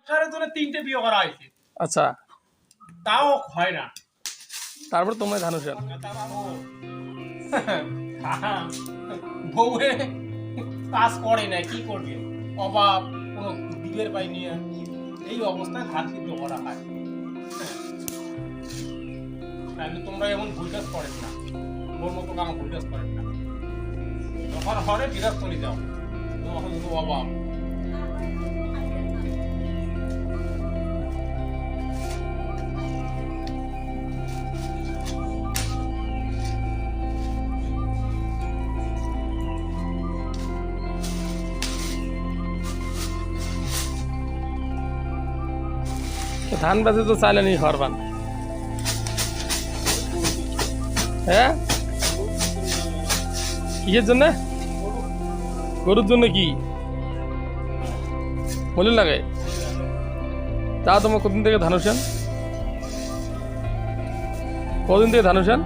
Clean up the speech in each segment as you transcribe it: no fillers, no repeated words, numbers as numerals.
সাড়ে ধরে 3টে বিয়ে করা হয়েছে, আচ্ছা তাও হয় না। তারপর তোমায় ধানুষেন বউয়ে কাজ করে না, কি করবে, অভাব, কোনো দিবের পাই নিয়ে এই অবস্থায় ধান সিদ্ধ করা হয়। তাহলে তোমরা এমন ভুল কাজ করেন না, ওর মতো কাম ভুল কাজ করেন না। যখন হরে বিরাজ করে যাও, তখন শুধু অভাব। ধান বেচে তো চাইলে নি হরবান, হ্যাঁ কিসের জন্য? গরুর জন্য কি বলে লাগে? তা তোমার কদিন থেকে ধানুষেন? কদিন থেকে ধানুষেন?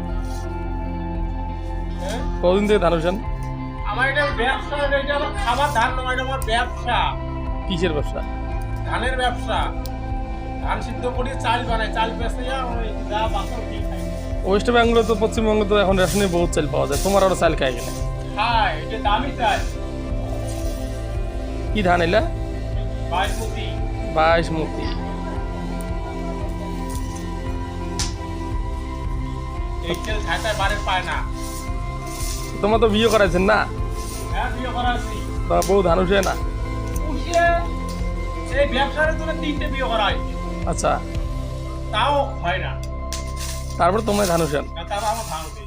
কদিন থেকে ধানুষেন? আমার এটা ব্যবসা, এটা আমার খাবার ধান নয়, এটা আমার ব্যবসা। কিসের ব্যবসা? ধানের ব্যবসা। ধান সিদ্ধ করে চাল বানাই, চাল বেচে যা বাসন খেয়ে খাই। ওয়েস্ট বেঙ্গলে তো পশ্চিমবঙ্গে তো এখন রেশনে বহুত চাল পাওয়া যায়, তোমার আরো চাল খাই গেলে। হ্যাঁ, এটা দামি চাল। কি ধান এলা? বাসমতি। বাসমতি। এই তেল ঢাকায় বাড়ির পায় না। তোমার তো বিয়ে করাইছেন না? হ্যাঁ, বিয়ে করা আছি। তা বউ ধানুষে না? পুষিয়ে এই ব্যবসার জন্য 3টে বিয়ে করা হয়েছে, আচ্ছা তাও হয় না। তারপর তোমায় ধানুষেন? তারপর আমার ধান ওঠে।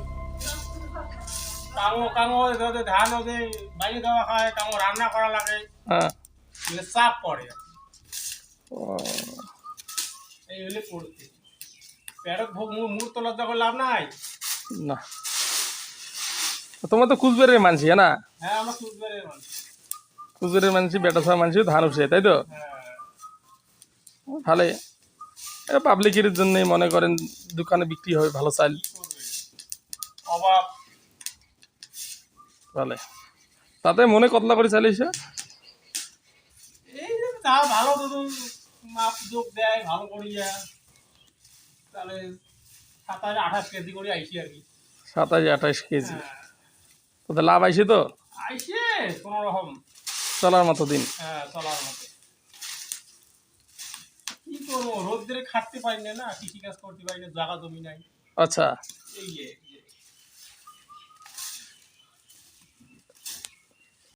কাঙো কাঙো ওদের ধান ওদের বাইরে দেওয়া হয়, কাঙো রান্না করা লাগে, হ্যাঁ চাপ পড়ে। ও, এই হলে পড়ছে প্যারক ভোগ মূর্ত লজ্জা করে লাভ নাই। না তোমার তো কুচবিহারের মানসি না? হ্যাঁ, আমরা কুচবিহারের মানুষ। কুচবিহারের মানসি, বেটা ছয় মানসি ধান উঠছে, তাই তো? হ্যাঁ, ভালো। পাবলিকের জন্য মনে করেন দোকানে বিক্রি হয় ভালো চাল, অভাব। ভালো। তাতে মনে কতলা করে চালিয়েছে? এই যে তা ভালো ধরুন মাপ যোগ দেয় ভালো করিয়া, তাহলে 27-28 কেজি করে আইসি আর কি। 27-28 কেজি। হ্যাঁ, তাতে লাভ আইসে তো? আইসে কোনো রকম। চলার মতো দিন। হ্যাঁ, চলার মতো। কি করবো, রোদ্রে খাটতে পারি না, কৃষি কাজ করতে পারি না, জায়গা জমি নাই। আচ্ছা এই